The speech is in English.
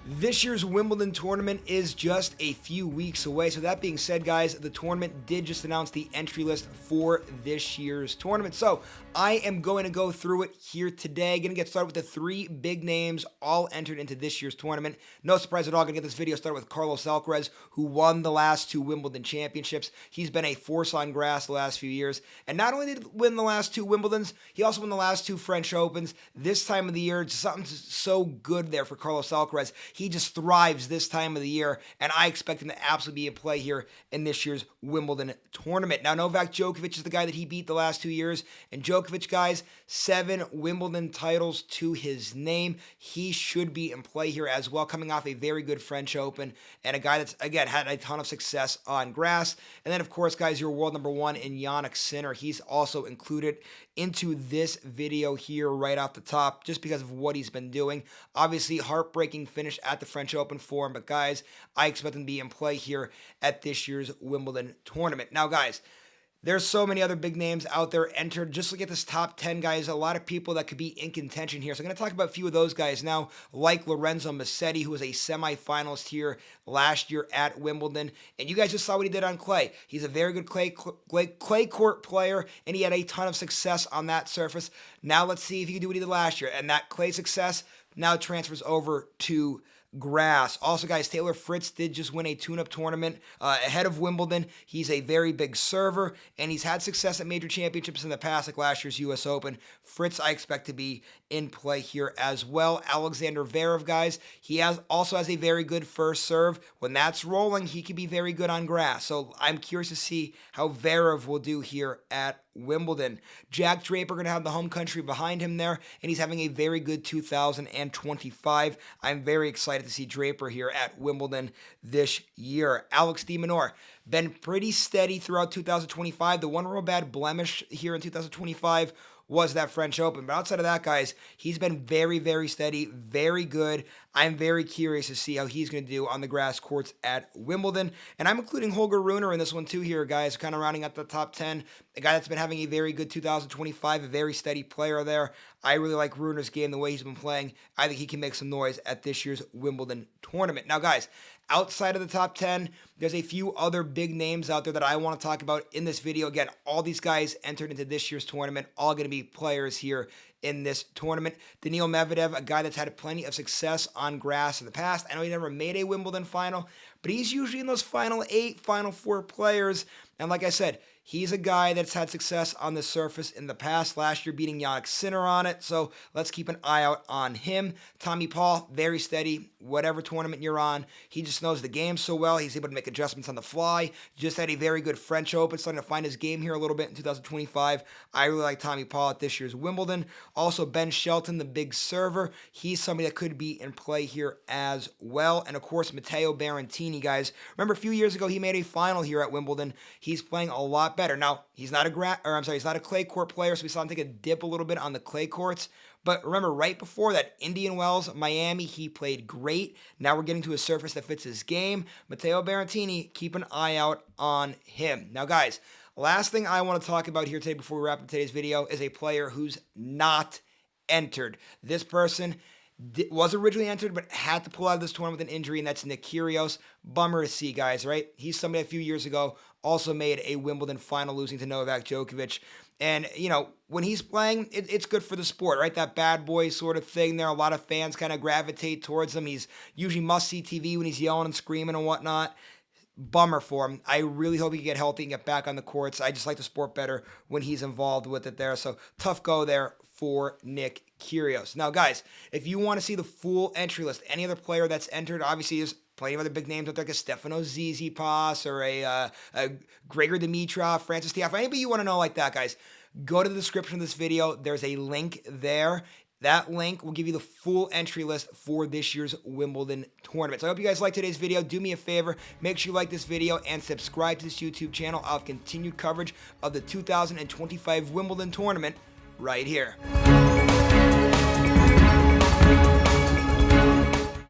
This year's Wimbledon tournament is just a few weeks away. So that being said, guys, the tournament did just announce the entry list for this year's tournament. So I am going to go through it here today. Going to get started with the three big names all entered into this year's tournament. No surprise at all, going to get this video started with Carlos Alcaraz, who won the last two Wimbledon championships. He's been a force on grass the last few years. And not only did he win the last two Wimbledons, he also won the last two French Opens. This time of the year, just something so good there for Carlos Alcaraz. He just thrives this time of the year, and I expect him to absolutely be in play here in this year's Wimbledon tournament. Now, Novak Djokovic is the guy that he beat the last 2 years, and Djokovic, guys, 7 Wimbledon titles to his name. He should be in play here as well, coming off a very good French Open, and a guy that's, again, had a ton of success on grass. And then, of course, guys, your world number one in Jannik. He's also included into this video here right off the top, just because of what he's been doing. Obviously, heartbreaking finish at the French Open for him, but guys, I expect him to be in play here at this year's Wimbledon tournament. Now, guys, there's so many other big names out there entered. Just look at this top 10, guys. A lot of people that could be in contention here. So I'm going to talk about a few of those guys now, like Lorenzo Musetti, who was a semifinalist here last year at Wimbledon. And you guys just saw what he did on clay. He's a very good clay court player, and he had a ton of success on that surface. Now let's see if he can do what he did last year. And that clay success now transfers over to grass. Also, guys, Taylor Fritz did just win a tune-up tournament ahead of Wimbledon. He's a very big server, and he's had success at major championships in the past, like last year's U.S. Open. Fritz, I expect to be in play here as well. Alexander Zverev, guys, he also has a very good first serve. When that's rolling, he can be very good on grass. So I'm curious to see how Zverev will do here at Wimbledon. Jack Draper going to have the home country behind him there, and he's having a very good 2025. I'm very excited to see Draper here at Wimbledon this year. Alex de Minaur, been pretty steady throughout 2025. The one real bad blemish here in 2025 was that French Open. But outside of that, guys, he's been very, very steady, very good. I'm very curious to see how he's going to do on the grass courts at Wimbledon. And I'm including Holger Rune in this one too here, guys, kind of rounding out the top 10. A guy that's been having a very good 2025, a very steady player there. I really like Runer's game, the way he's been playing. I think he can make some noise at this year's Wimbledon tournament. Now, guys, outside of the top 10, there's a few other big names out there that I want to talk about in this video. Again, all these guys entered into this year's tournament, all going to be players here in this tournament. Daniil Medvedev, a guy that's had plenty of success on grass in the past. I know he never made a Wimbledon final, but he's usually in those final 8, final 4 players. And like I said, he's a guy that's had success on the surface in the past. Last year, beating Jannik on it. So let's keep an eye out on him. Tommy Paul, very steady. Whatever tournament you're on, he just knows the game so well. He's able to make adjustments on the fly. Just had a very good French Open, starting to find his game here a little bit in 2025. I really like Tommy Paul at this year's Wimbledon. Also, Ben Shelton, the big server. He's somebody that could be in play here as well. And of course, Matteo Berrettini, guys. Remember a few years ago, he made a final here at Wimbledon. He's playing a lot better. Now, he's not a clay court player, so we saw him take a dip a little bit on the clay courts. But remember, right before that, Indian Wells, Miami, he played great. Now we're getting to a surface that fits his game. Matteo Berrettini, keep an eye out on him. Now, guys, last thing I want to talk about here today before we wrap up today's video is a player who's not entered. This person was originally entered, but had to pull out of this tournament with an injury, and that's Nick Kyrgios. Bummer to see, guys, right? He's somebody a few years ago also made a Wimbledon final, losing to Novak Djokovic. And, you know, when he's playing, it's good for the sport, right? That bad boy sort of thing there. A lot of fans kind of gravitate towards him. He's usually must-see TV when he's yelling and screaming and whatnot. Bummer for him. I really hope he can get healthy and get back on the courts. I just like the sport better when he's involved with it there. So tough go there for Nick Kyrgios. Now, guys, if you want to see the full entry list, any other player that's entered, obviously there's plenty of other big names out there, like a Stefano Tsitsipas or a Grigor Dimitrov, Francis Tiafoe. Anybody you want to know like that, guys, go to the description of this video. There's a link there. That link will give you the full entry list for this year's Wimbledon tournament. So I hope you guys liked today's video. Do me a favor, make sure you like this video and subscribe to this YouTube channel. I'll have continued coverage of the 2025 Wimbledon tournament right here.